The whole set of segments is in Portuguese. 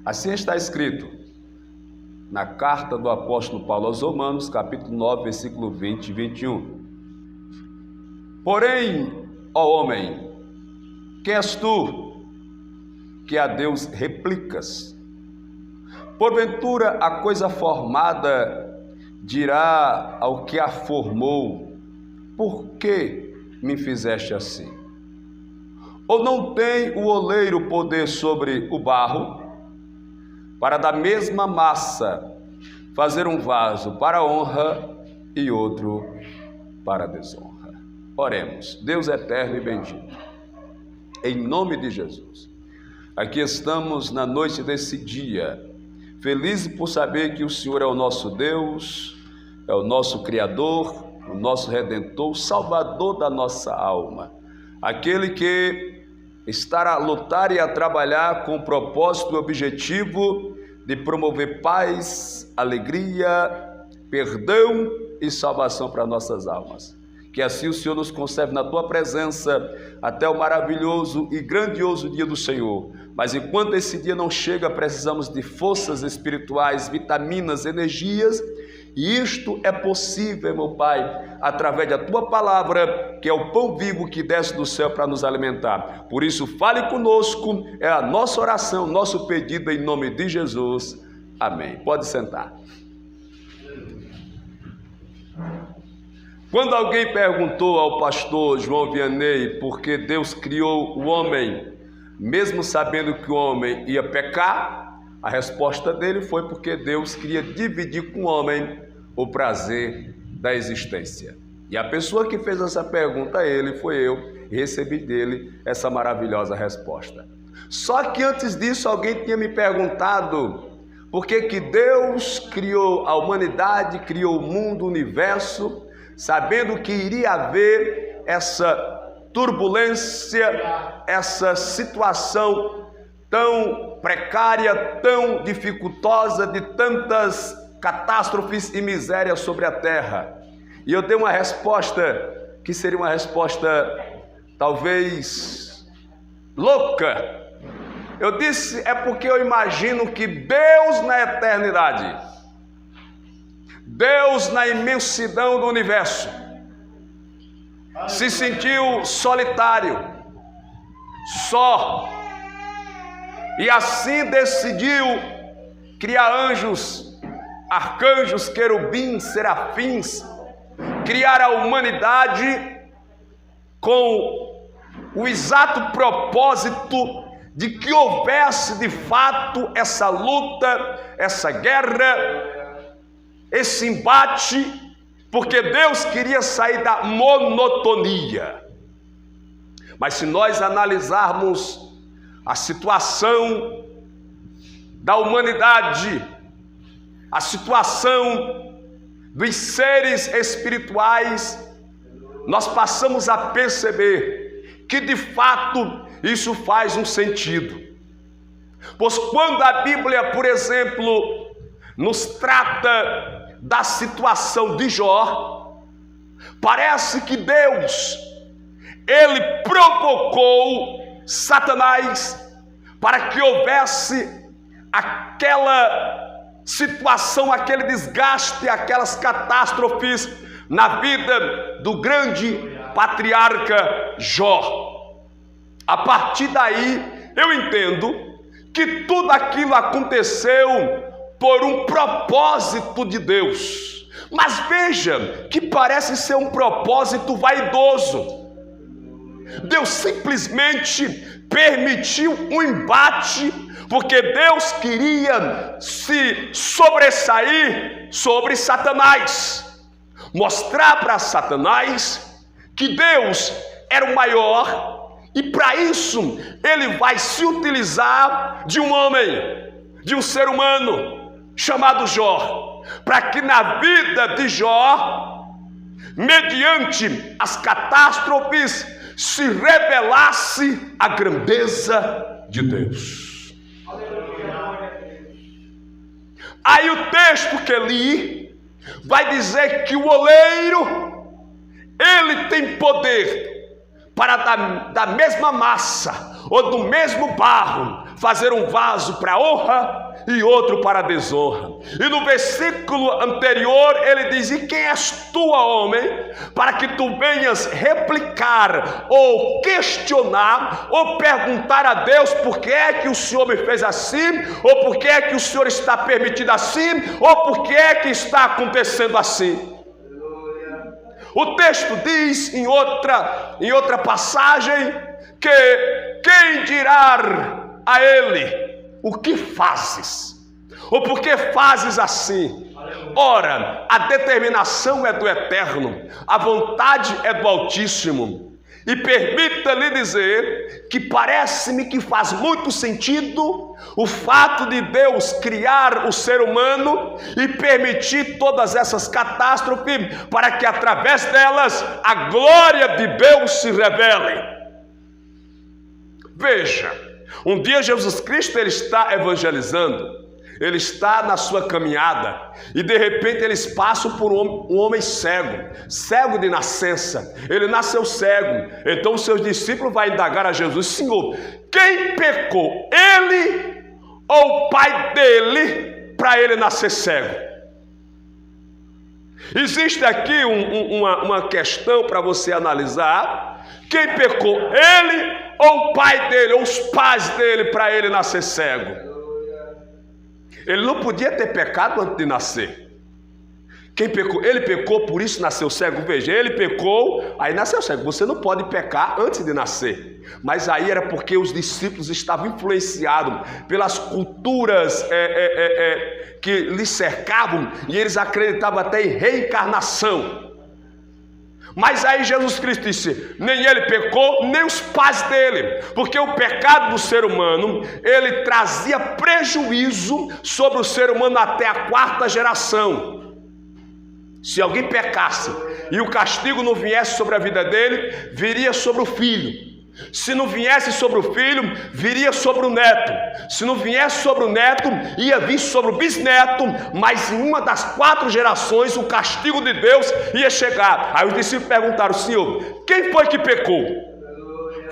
Assim está escrito na carta do apóstolo Paulo aos Romanos, capítulo 9, versículo 20 e 21. Porém, ó homem, quem és tu que a Deus replicas? Porventura a coisa formada dirá ao que a formou: por que me fizeste assim? Ou não tem o oleiro poder sobre o barro, para da mesma massa fazer um vaso para a honra e outro para a desonra? Oremos. Deus eterno e bendito, em nome de Jesus, aqui estamos na noite desse dia, felizes por saber que o Senhor é o nosso Deus, é o nosso Criador, o nosso Redentor, o Salvador da nossa alma, aquele que está a lutar e a trabalhar com o propósito e objetivo de promover paz, alegria, perdão e salvação para nossas almas. Que assim o Senhor nos conserve na Tua presença até o maravilhoso e grandioso dia do Senhor. Mas enquanto esse dia não chega, precisamos de forças espirituais, vitaminas, energias. E isto é possível, meu Pai, através da Tua palavra, que é o pão vivo que desce do céu para nos alimentar. Por isso, fale conosco, é a nossa oração, nosso pedido em nome de Jesus. Amém. Pode sentar. Quando alguém perguntou ao pastor João Vianney por que Deus criou o homem, mesmo sabendo que o homem ia pecar, a resposta dele foi porque Deus queria dividir com o homem o prazer da existência. E a pessoa que fez essa pergunta a ele foi eu, e recebi dele essa maravilhosa resposta. Só que antes disso alguém tinha me perguntado por que Deus criou a humanidade, criou o mundo, o universo, sabendo que iria haver essa turbulência, essa situação tão precária, tão dificultosa, de tantas catástrofes e misérias sobre a terra. E eu dei uma resposta que seria uma resposta talvez louca. Eu disse, é porque eu imagino que Deus na eternidade, Deus na imensidão do universo, se sentiu solitário, só, e assim decidiu criar anjos, arcanjos, querubins, serafins, criar a humanidade com o exato propósito de que houvesse de fato essa luta, essa guerra, esse embate, porque Deus queria sair da monotonia. Mas se nós analisarmos a situação da humanidade, a situação dos seres espirituais, nós passamos a perceber que de fato isso faz um sentido. Pois quando a Bíblia, por exemplo, nos trata da situação de Jó, parece que Deus, ele provocou Satanás para que houvesse aquela situação, aquele desgaste, aquelas catástrofes na vida do grande patriarca Jó. A partir daí, eu entendo que tudo aquilo aconteceu por um propósito de Deus. Mas veja que parece ser um propósito vaidoso. Deus simplesmente permitiu um embate, porque Deus queria se sobressair sobre Satanás, mostrar para Satanás que Deus era o maior, e para isso ele vai se utilizar de um homem, de um ser humano chamado Jó, para que na vida de Jó, mediante as catástrofes, se revelasse a grandeza de Deus. Aí o texto que li vai dizer que o oleiro, ele tem poder para da mesma massa ou do mesmo barro fazer um vaso para honra e outro para desonra. E no versículo anterior ele diz: e quem és tu, homem, para que tu venhas replicar ou questionar ou perguntar a Deus por que é que o Senhor me fez assim, ou por que é que o Senhor está permitido assim, ou por que é que está acontecendo assim. O texto diz em outra passagem que quem dirá a ele: o que fazes? Ou por que fazes assim? Ora, a determinação é do Eterno, a vontade é do Altíssimo. E permita-lhe dizer que parece-me que faz muito sentido o fato de Deus criar o ser humano e permitir todas essas catástrofes para que através delas a glória de Deus se revele. Veja, um dia Jesus Cristo ele está evangelizando, ele está na sua caminhada e de repente eles passam por um homem cego de nascença. Ele nasceu cego. Então os seus discípulos vão indagar a Jesus: Senhor, quem pecou, ele ou o pai dele, para ele nascer cego? Existe aqui uma questão para você analisar: quem pecou, ele ou o pai dele, ou os pais dele, para ele nascer cego? Ele não podia ter pecado antes de nascer. Quem pecou? Ele pecou, por isso nasceu cego. Veja, ele pecou, aí nasceu cego. Você não pode pecar antes de nascer. Mas aí era porque os discípulos estavam influenciados pelas culturas que lhes cercavam, e eles acreditavam até em reencarnação. Mas aí Jesus Cristo disse: nem ele pecou, nem os pais dele, porque o pecado do ser humano, ele trazia prejuízo sobre o ser humano até a 4ª geração. Se alguém pecasse e o castigo não viesse sobre a vida dele, viria sobre o filho. Se não viesse sobre o filho, viria sobre o neto. Se não viesse sobre o neto, ia vir sobre o bisneto. Mas em uma das 4 gerações o castigo de Deus ia chegar. Aí os discípulos perguntaram: Senhor, quem foi que pecou?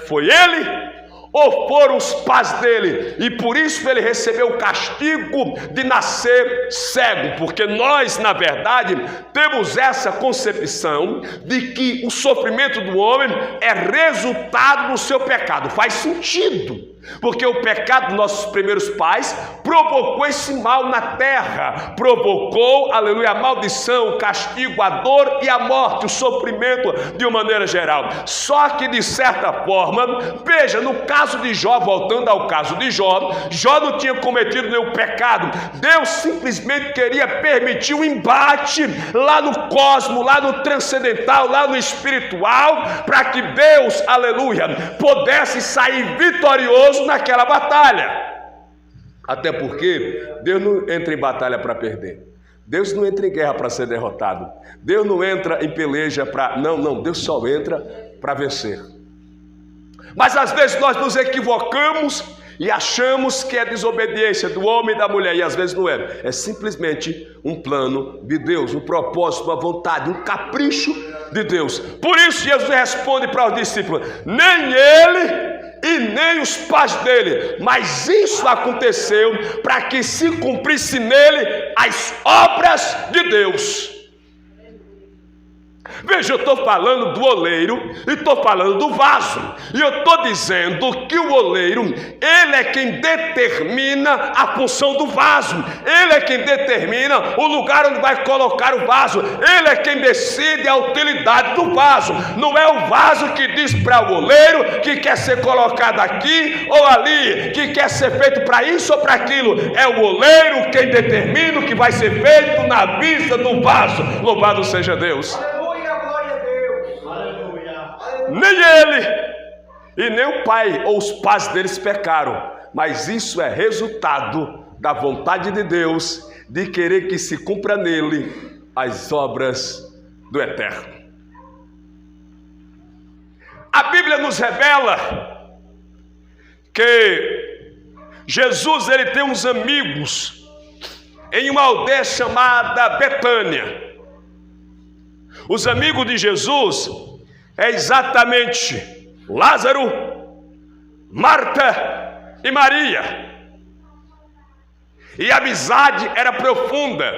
Foi ele ou foram os pais dele? E por isso ele recebeu o castigo de nascer cego. Porque nós, na verdade, temos essa concepção de que o sofrimento do homem é resultado do seu pecado. Faz sentido, porque o pecado dos nossos primeiros pais provocou esse mal na terra, provocou, aleluia, a maldição, o castigo, a dor e a morte, o sofrimento de uma maneira geral. Só que de certa forma, veja, no caso de Jó, voltando ao caso de Jó, Jó não tinha cometido nenhum pecado. Deus simplesmente queria permitir um embate lá no cosmo, lá no transcendental, lá no espiritual, para que Deus, aleluia, pudesse sair vitorioso naquela batalha. Até porque Deus não entra em batalha para perder. Deus não entra em guerra para ser derrotado. Deus não entra em peleja para... Não, Deus só entra para vencer. Mas às vezes nós nos equivocamos e achamos que é desobediência do homem e da mulher, e às vezes não é. É simplesmente um plano de Deus, um propósito, uma vontade, um capricho de Deus. Por isso Jesus responde para os discípulos: nem ele e nem os pais dele, mas isso aconteceu para que se cumprisse nele as obras de Deus. Veja, eu estou falando do oleiro e estou falando do vaso. E eu estou dizendo que o oleiro, ele é quem determina a função do vaso. Ele é quem determina o lugar onde vai colocar o vaso. Ele é quem decide a utilidade do vaso. Não é o vaso que diz para o oleiro que quer ser colocado aqui ou ali, que quer ser feito para isso ou para aquilo. É o oleiro quem determina o que vai ser feito na vista do vaso. Louvado seja Deus. Nem ele e nem o pai ou os pais deles pecaram, mas isso é resultado da vontade de Deus, de querer que se cumpra nele as obras do Eterno. A Bíblia nos revela que Jesus ele tem uns amigos em uma aldeia chamada Betânia. Os amigos de Jesus é exatamente Lázaro, Marta e Maria. E a amizade era profunda,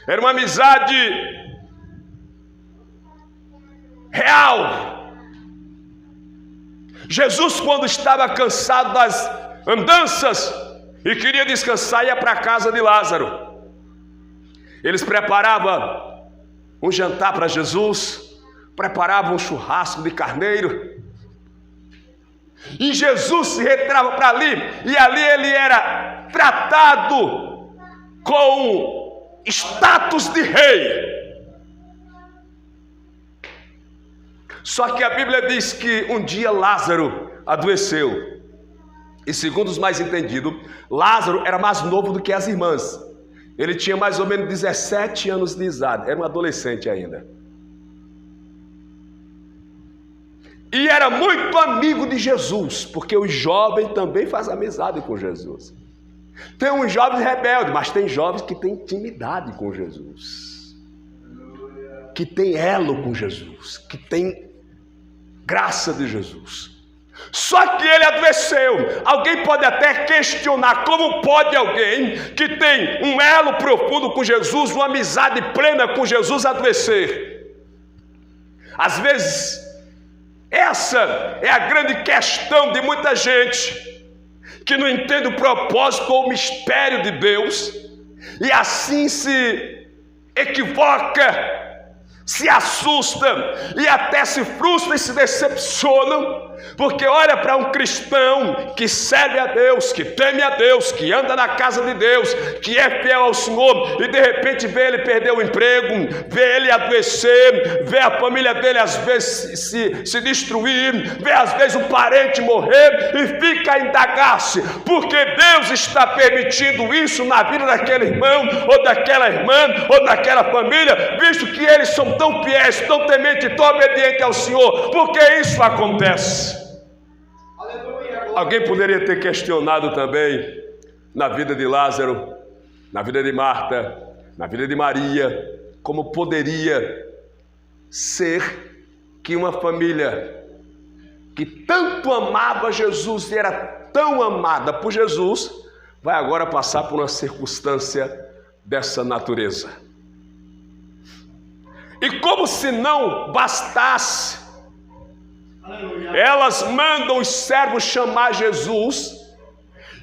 era uma amizade real. Jesus, quando estava cansado das andanças e queria descansar, ia para a casa de Lázaro. Eles preparavam um jantar para Jesus, preparavam um churrasco de carneiro, e Jesus se retirava para ali, e ali ele era tratado com status de rei. Só que a Bíblia diz que um dia Lázaro adoeceu, e segundo os mais entendidos, Lázaro era mais novo do que as irmãs. Ele tinha mais ou menos 17 anos de idade, era um adolescente ainda. E era muito amigo de Jesus, porque o jovem também faz amizade com Jesus. Tem uns jovens rebeldes, mas tem jovens que têm intimidade com Jesus, que tem elo com Jesus, que tem graça de Jesus. Só que ele adoeceu. Alguém pode até questionar como pode alguém que tem um elo profundo com Jesus, uma amizade plena com Jesus, adoecer. Às vezes essa é a grande questão de muita gente que não entende o propósito ou o mistério de Deus, e assim se equivoca, se assusta e até se frustra e se decepcionam, porque olha para um cristão que serve a Deus, que teme a Deus, que anda na casa de Deus, que é fiel ao Senhor, e de repente vê ele perder o emprego, vê ele adoecer, vê a família dele às vezes se destruir, vê às vezes um parente morrer, e fica a indagar-se, porque Deus está permitindo isso na vida daquele irmão, ou daquela irmã, ou daquela família, visto que eles são tão fiéis, tão tementes, tão obedientes ao Senhor. Por que isso acontece? Alguém poderia ter questionado também na vida de Lázaro, na vida de Marta, na vida de Maria, como poderia ser que uma família que tanto amava Jesus e era tão amada por Jesus, vai agora passar por uma circunstância dessa natureza. E como se não bastasse, elas mandam os servos chamar Jesus,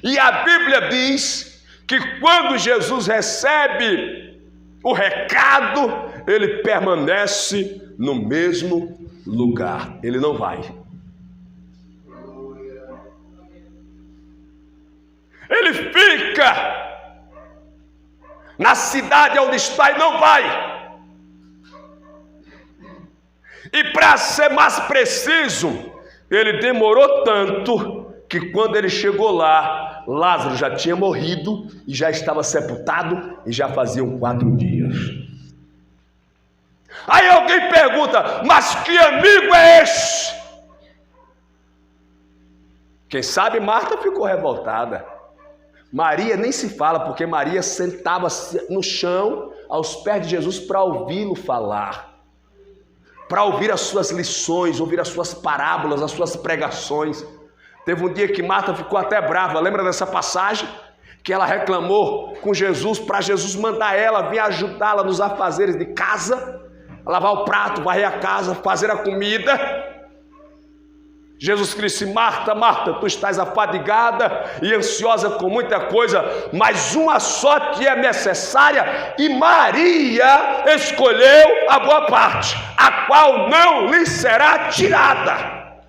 e a Bíblia diz que quando Jesus recebe o recado, ele permanece no mesmo lugar, ele não vai. Ele fica na cidade onde está e não vai. E para ser mais preciso, ele demorou tanto que quando ele chegou lá, Lázaro já tinha morrido e já estava sepultado e já faziam 4 dias. Aí alguém pergunta, mas que amigo é esse? Quem sabe Marta ficou revoltada. Maria nem se fala, porque Maria sentava-se no chão aos pés de Jesus para ouvi-lo falar, para ouvir as suas lições, ouvir as suas parábolas, as suas pregações. Teve um dia que Marta ficou até brava, lembra dessa passagem? Que ela reclamou com Jesus, para Jesus mandar ela vir ajudá-la nos afazeres de casa, lavar o prato, varrer a casa, fazer a comida. Jesus Cristo disse, Marta, Marta, tu estás afadigada e ansiosa com muita coisa, mas uma só te é necessária, e Maria escolheu a boa parte, a qual não lhe será tirada.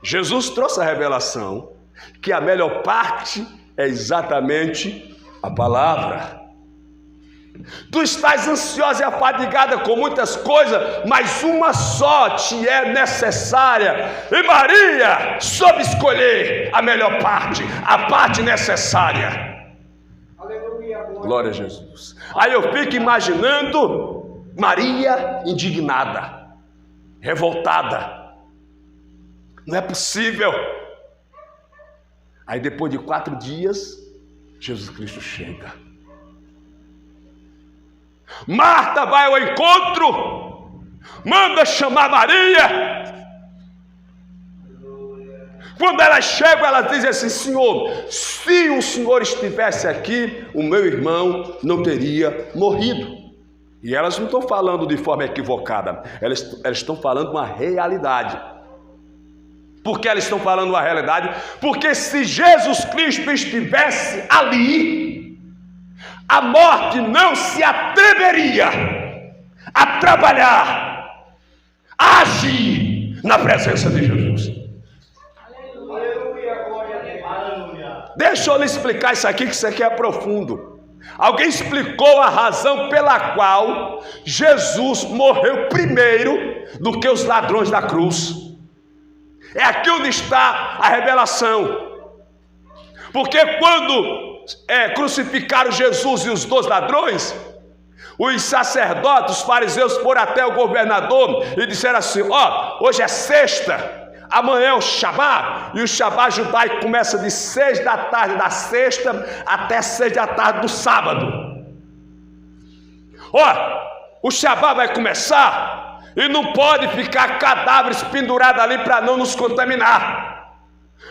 Jesus trouxe a revelação que a melhor parte é exatamente a palavra. Tu estás ansiosa e afadigada com muitas coisas, mas uma só te é necessária. E Maria soube escolher a melhor parte, a parte necessária. Aleluia, glória a Jesus. Aí eu fico imaginando Maria indignada, revoltada. Não é possível. Aí depois de 4 dias, Jesus Cristo chega. Marta vai ao encontro Manda chamar Maria. Quando elas chegam, elas dizem assim: Senhor, se o Senhor estivesse aqui, o meu irmão não teria morrido. E elas não estão falando de forma equivocada, elas estão falando uma realidade. Por que elas estão falando uma realidade? Porque se Jesus Cristo estivesse ali, a morte não se atreveria a trabalhar, a agir na presença de Jesus. Deixa eu lhe explicar isso aqui, que isso aqui é profundo. Alguém explicou a razão pela qual Jesus morreu primeiro do que os ladrões da cruz. É aqui onde está a revelação. Porque quando crucificaram Jesus e os 2 ladrões, os sacerdotes, os fariseus foram até o governador e disseram assim: hoje é sexta, amanhã é o Shabá, e o Shabá judaico começa de 6 da tarde da sexta até 6 da tarde do sábado. O Shabá vai começar e não pode ficar cadáveres pendurados ali para não nos contaminar.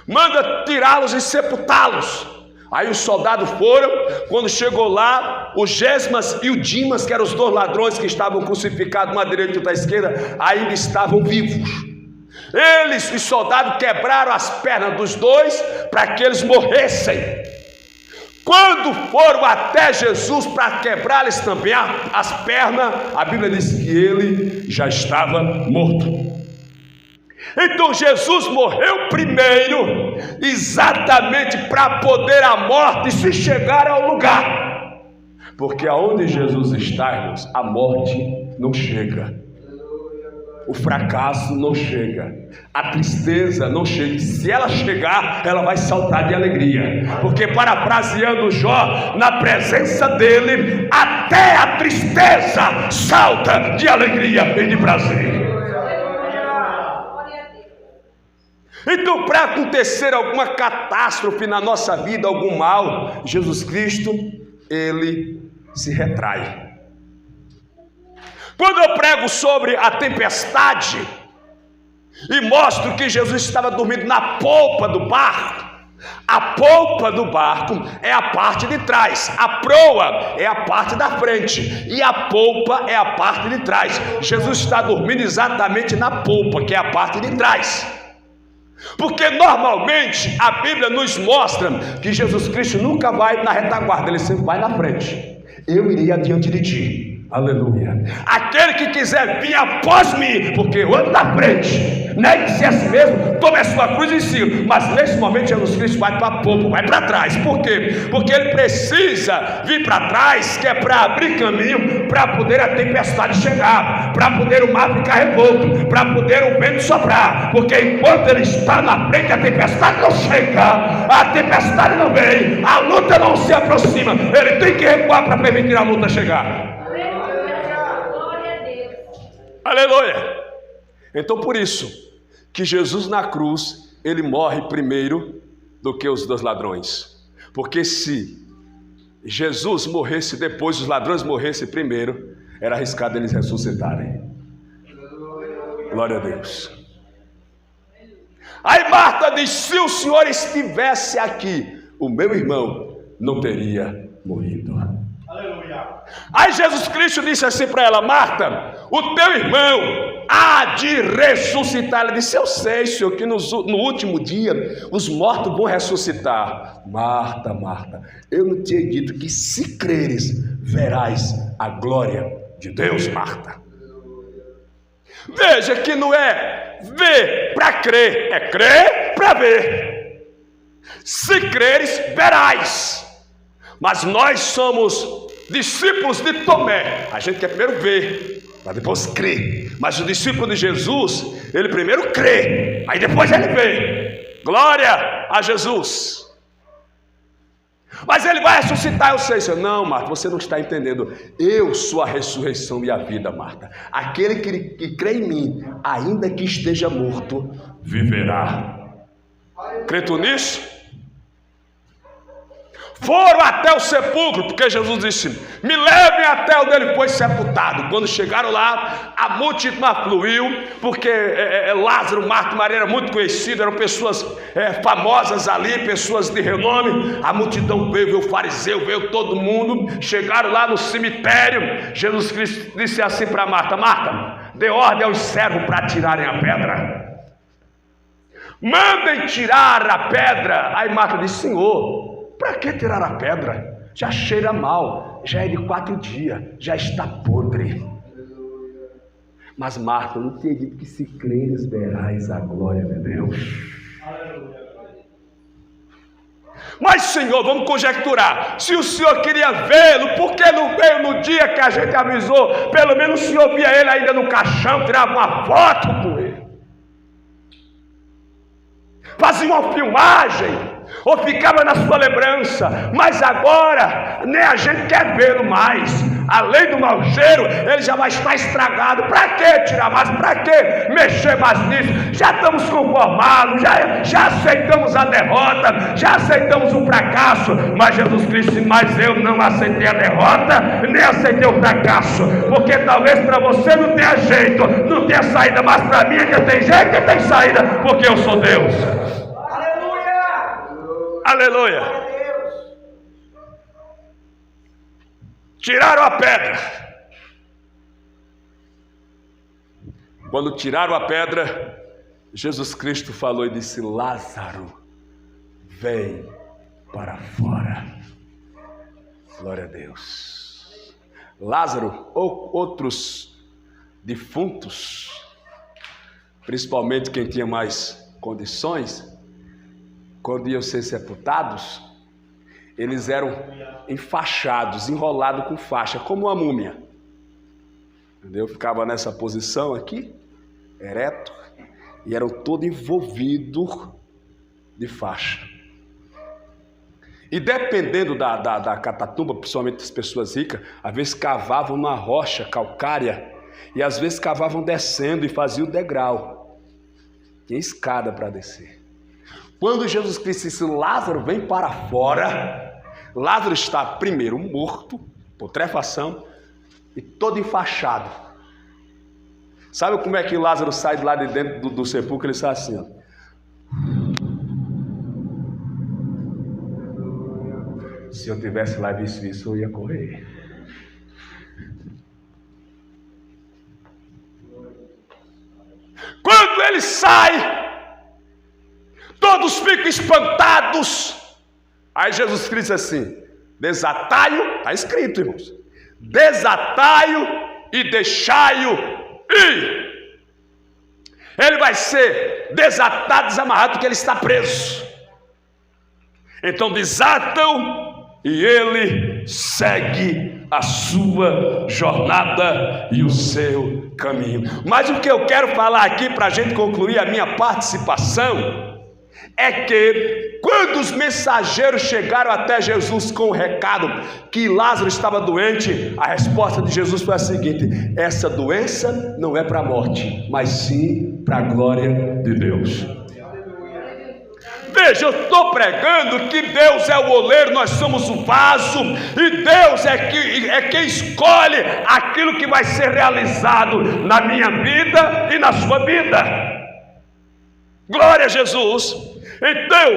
Manda tirá-los e sepultá-los. Aí os soldados foram. Quando chegou lá, o Gesmas e o Dimas, que eram os 2 ladrões que estavam crucificados, uma à direita e outra à esquerda, ainda estavam vivos. Eles, os soldados, quebraram as pernas dos 2 para que eles morressem. Quando foram até Jesus para quebrar-lhes também as pernas, a Bíblia diz que ele já estava morto. Então Jesus morreu primeiro, exatamente para poder a morte se chegar ao lugar. Porque aonde Jesus está, irmãos, a morte não chega. O fracasso não chega, a tristeza não chega. Se ela chegar, ela vai saltar de alegria. Porque, parafraseando Jó, na presença dele, até a tristeza salta de alegria e de prazer. Então, para acontecer alguma catástrofe na nossa vida, algum mal, Jesus Cristo, ele se retrai. Quando eu prego sobre a tempestade e mostro que Jesus estava dormindo na polpa do barco, a polpa do barco é a parte de trás, a proa é a parte da frente e a polpa é a parte de trás. Jesus está dormindo exatamente na polpa, que é a parte de trás. Porque normalmente a Bíblia nos mostra que Jesus Cristo nunca vai na retaguarda, ele sempre vai na frente. Eu irei adiante de ti. Aleluia. Aquele que quiser vir após mim, porque eu ando na frente, negue-se a si mesmo, tome a sua cruz e siga. Mas nesse momento Jesus Cristo vai para a polpa, vai para trás. Por quê? Porque ele precisa vir para trás, que é para abrir caminho, para poder a tempestade chegar, para poder o mar ficar revolto, para poder o vento soprar. Porque enquanto ele está na frente, a tempestade não chega, a tempestade não vem, a luta não se aproxima. Ele tem que recuar para permitir a luta chegar. Aleluia! Então por isso que Jesus na cruz, ele morre primeiro do que os 2 ladrões. Porque se Jesus morresse depois, os ladrões morressem primeiro, era arriscado eles ressuscitarem. Glória a Deus. Aí Marta diz: se o Senhor estivesse aqui, o meu irmão não teria morrido. Aí Jesus Cristo disse assim para ela: Marta, o teu irmão há de ressuscitar. Ela disse: eu sei, Senhor, que no último dia os mortos vão ressuscitar. Marta, Marta, eu não tinha dito que se creres verás a glória de Deus, Marta. Veja que não é ver para crer, é crer para ver. Se creres, verás. Mas nós somos discípulos de Tomé. A gente quer primeiro ver, para depois crer. Mas o discípulo de Jesus, ele primeiro crê, aí depois ele vê. Glória a Jesus. Mas ele vai ressuscitar, eu sei, Senhor. Não, Marta, você não está entendendo. Eu sou a ressurreição e a vida, Marta. Aquele que crê em mim, ainda que esteja morto, viverá. Crê tu nisso? Foram até o sepulcro, porque Jesus disse: me levem até onde ele foi sepultado. Quando chegaram lá, a multidão afluiu, porque Lázaro, Marta e Maria eram muito conhecidos, eram pessoas famosas ali, pessoas de renome. A multidão veio o fariseu, veio todo mundo. Chegaram lá no cemitério. Jesus Cristo disse assim para Marta: Marta, dê ordem aos servos para tirarem a pedra. Mandem tirar a pedra. Aí Marta disse: Senhor, para que tirar a pedra? Já cheira mal, já é de 4 dias, já está podre. Mas Marta, não tinha dito que se creres verás a glória de Deus. Mas Senhor, vamos conjecturar, se o Senhor queria vê-lo, por que não veio no dia que a gente avisou? Pelo menos o Senhor via ele ainda no caixão, tirava uma foto com ele, fazia uma filmagem, ou ficava na sua lembrança. Mas agora nem a gente quer vê-lo mais. Além do mau cheiro, ele já vai estar estragado. Para que tirar mais? Para que mexer mais nisso? Já estamos conformados, já aceitamos a derrota, já aceitamos o fracasso. Mas Jesus Cristo disse: mas eu não aceitei a derrota, nem aceitei o fracasso, porque talvez para você não tenha jeito, não tenha saída, mas para mim é que tem jeito e tem saída, porque eu sou Deus. Aleluia. Tiraram a pedra. Quando tiraram a pedra, Jesus Cristo falou e disse: Lázaro, vem para fora. Glória a Deus. Lázaro ou outros defuntos, principalmente quem tinha mais condições, quando iam ser sepultados, eles eram enfaixados, enrolados com faixa, como uma múmia. Entendeu? Ficava nessa posição aqui, ereto, e eram todos envolvidos de faixa. E dependendo da catatumba, principalmente as pessoas ricas, às vezes cavavam na rocha calcária, e às vezes cavavam descendo e faziam o degrau. Tinha escada para descer. Quando Jesus Cristo disse: Lázaro, vem para fora, Lázaro está primeiro morto, putrefação, e todo enfaixado. Sabe como é que Lázaro sai de lá de dentro do sepulcro? Ele sai assim, ó. Se eu tivesse lá visto isso, eu ia correr. Quando ele sai, todos ficam espantados. Aí Jesus Cristo diz assim: desatai-o, está escrito, irmãos, desatai-o e deixai-o ir. Ele vai ser desatado, desamarrado, porque ele está preso. Então desatam e ele segue a sua jornada e o seu caminho. Mas o que eu quero falar aqui para a gente concluir a minha participação é que quando os mensageiros chegaram até Jesus com o recado que Lázaro estava doente, a resposta de Jesus foi a seguinte: essa doença não é para a morte, mas sim para a glória de Deus. Veja, eu estou pregando que Deus é o oleiro, nós somos o vaso, e Deus é quem escolhe aquilo que vai ser realizado na minha vida e na sua vida. Glória a Jesus. Então,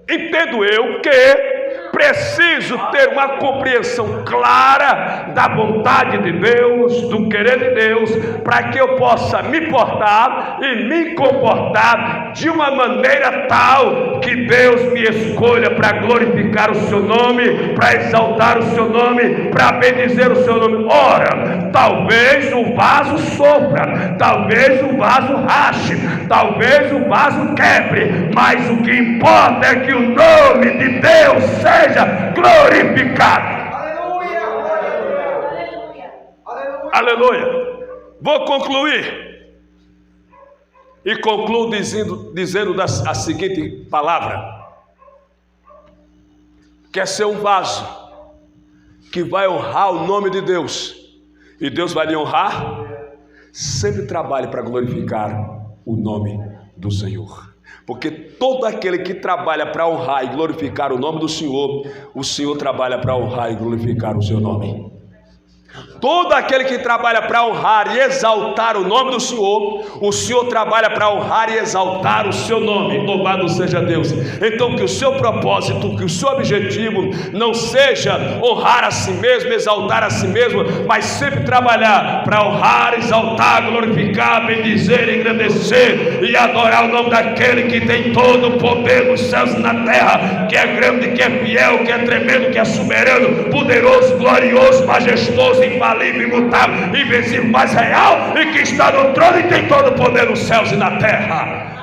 entendo eu que preciso ter uma compreensão clara da vontade de Deus, do querer de Deus, para que eu possa me portar e me comportar de uma maneira tal que Deus me escolha para glorificar o seu nome, para exaltar o seu nome, para bendizer o seu nome. Ora, talvez o vaso sofra, talvez o vaso rache, talvez o vaso quebre, mas o que importa é que o nome de Deus seja glorificado. Aleluia, aleluia, aleluia. Aleluia. Vou concluir. E concluo dizendo a seguinte palavra: quer ser um vaso que vai honrar o nome de Deus, e Deus vai lhe honrar? Sempre trabalhe para glorificar o nome do Senhor. Porque todo aquele que trabalha para honrar e glorificar o nome do Senhor, o Senhor trabalha para honrar e glorificar o seu nome. Todo aquele que trabalha para honrar e exaltar o nome do Senhor, o Senhor trabalha para honrar e exaltar o seu nome. Louvado seja Deus. Então que o seu propósito, que o seu objetivo não seja honrar a si mesmo, exaltar a si mesmo, mas sempre trabalhar para honrar, exaltar, glorificar, bendizer, engrandecer e adorar o nome daquele que tem todo o poder nos céus e na terra, que é grande, que é fiel, que é tremendo, que é soberano, poderoso, glorioso, majestoso, infalível, imutável, invencível, mais real, e que está no trono e tem todo o poder nos céus e na terra.